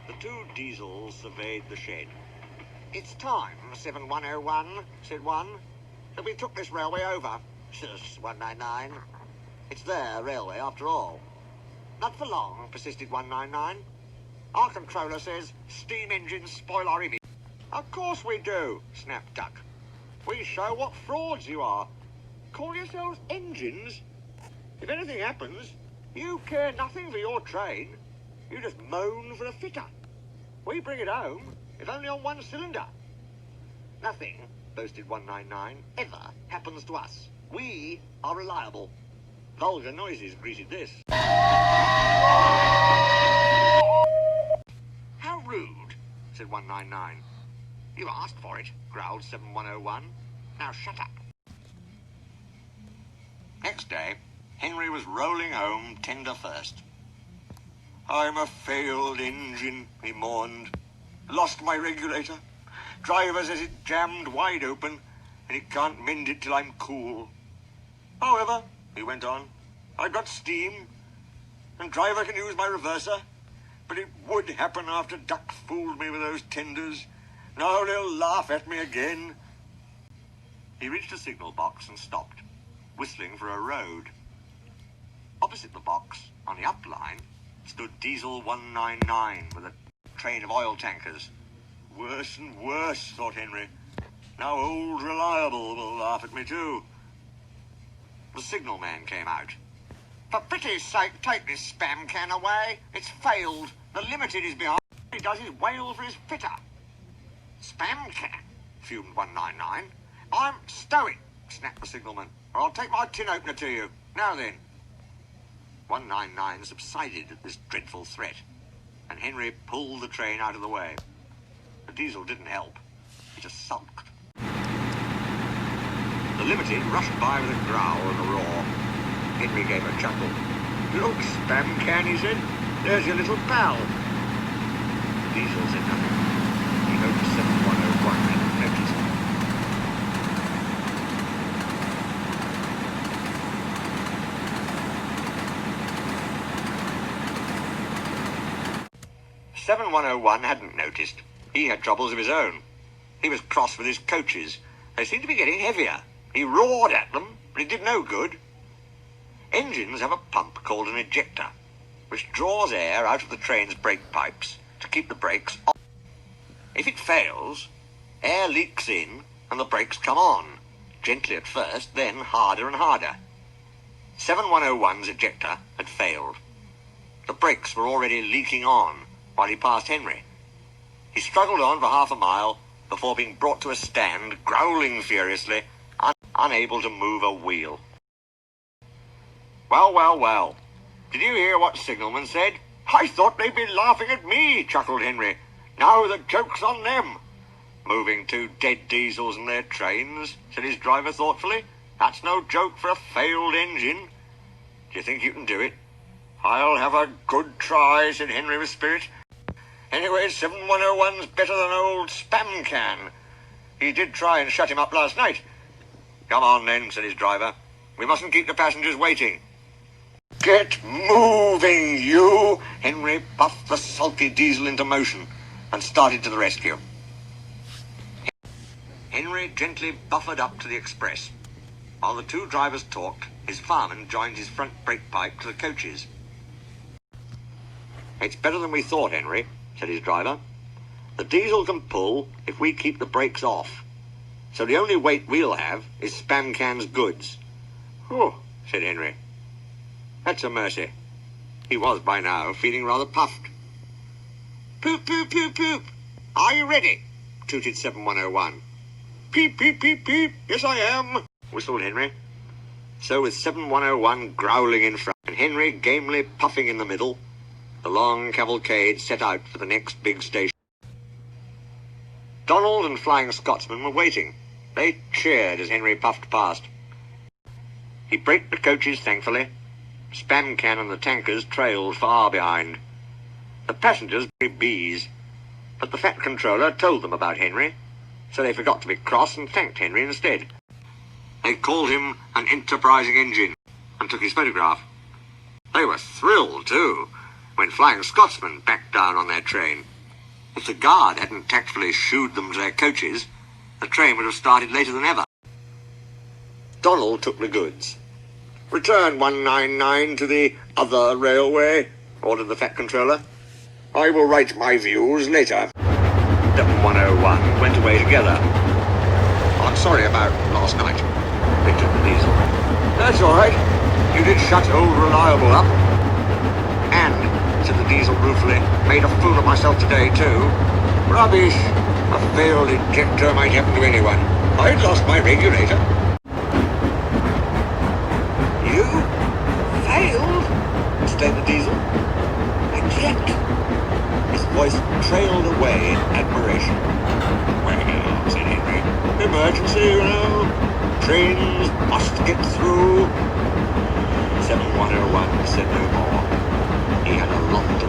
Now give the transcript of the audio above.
The two diesels surveyed the shed. "It's time, 7101, said one, that we took this railway over. Shush, 199. It's their railway, after all." "Not for long," persisted 199. "Our controller says steam engines spoil our image." "Of course we do," snapped Duck. "We show what frauds you are. Call yourselves engines? If anything happens, you care nothing for your train. You just moan for a fitter. We bring it home, if only on one cylinder." "Nothing," boasted 199, "ever happens to us. We are reliable." Vulgar noises greeted this. "How rude," said 199. "You asked for it," growled 7101. "Now shut up." Next day, Henry was rolling home tender first. "I'm a failed engine," he mourned. "Lost my regulator. Driver says it jammed wide open, and he can't mend it till I'm cool. However," he went on, "I've got steam, and driver can use my reverser. But it would happen after Duck fooled me with those tenders. Now they'll laugh at me again." He reached a signal box and stopped, whistling for a road. Opposite the box, on the up line, stood Diesel 199 with a train of oil tankers. Worse and worse, thought Henry. Now old Reliable will laugh at me too. The signal man came out. "For pity's sake, take this spam can away. It's failed. The Limited is behind. He does his wail for his fitter." "Spam can?" fumed 199. "Stow it," snapped the signalman, "or I'll take my tin opener to you. Now then." 199 subsided at this dreadful threat, and Henry pulled the train out of the way. The diesel didn't help. He just sulked. The Limited rushed by with a growl and a roar. Henry gave a chuckle. "Look, spam can," he said. "There's your little pal." The diesel said nothing. He hoped 7101 hadn't noticed. "7101 hadn't noticed. He had troubles of his own. He was cross with his coaches. They seemed to be getting heavier. He roared at them, but it did no good. Engines have a pump called an ejector, which draws air out of the train's brake pipes to keep the brakes on. If it fails, air leaks in and the brakes come on, gently at first, then harder and harder. 7101's ejector had failed. The brakes were already leaking on while he passed Henry. He struggled on for half a mile before being brought to a stand, growling furiously, unable to move a wheel. "Well, well, well. Did you hear what signalman said? I thought they'd be laughing at me," chuckled Henry. "Now the joke's on them." "Moving two dead diesels and their trains," said his driver thoughtfully. "That's no joke for a failed engine. Do you think you can do it?" "I'll have a good try," said Henry with spirit. "Anyway, 7101's better than old spam can. He did try and shut him up last night." "Come on then," said his driver. "We mustn't keep the passengers waiting." "Get moving, you!" Henry puffed the sulky diesel into motion and started to the rescue. Henry gently buffered up to the express. While the two drivers talked, his fireman joined his front brake pipe to the coaches. "It's better than we thought, Henry," said his driver. "The diesel can pull if we keep the brakes off. So the only weight we'll have is spam can's goods." "Oh," said Henry. "That's a mercy." He was, by now, feeling rather puffed. "Poop, poop, poop, poop. Are you ready?" tooted 7101. "Peep, peep, peep, peep. Yes, I am," whistled Henry. So with 7101 growling in front and Henry gamely puffing in the middle, the long cavalcade set out for the next big station. Donald and Flying Scotsman were waiting. They cheered as Henry puffed past. He braked the coaches thankfully. Spam can and the tankers trailed far behind. The passengers were bees, but the fat controller told them about Henry, so they forgot to be cross and thanked Henry instead. They called him an enterprising engine and took his photograph. They were thrilled, too, when Flying Scotsman backed down on their train. If the guard hadn't tactfully shooed them to their coaches, the train would have started later than ever. Donald took the goods. "Return 199 to the other railway," ordered the Fat Controller. "I will write my views later." 7101 went away together. "I'm sorry about last night," they took the Diesel. "That's all right. You did shut old Reliable up." "And," said the Diesel ruefully, "made a fool of myself today, too." "Rubbish. A failed injector might happen to anyone. I'd lost my regulator." "You failed?" exclaimed the Diesel. "And yet..." His voice trailed away in admiration. "Well," said Henry, "emergency, you know. Trains must get through." 7101 said no more. He had a lot to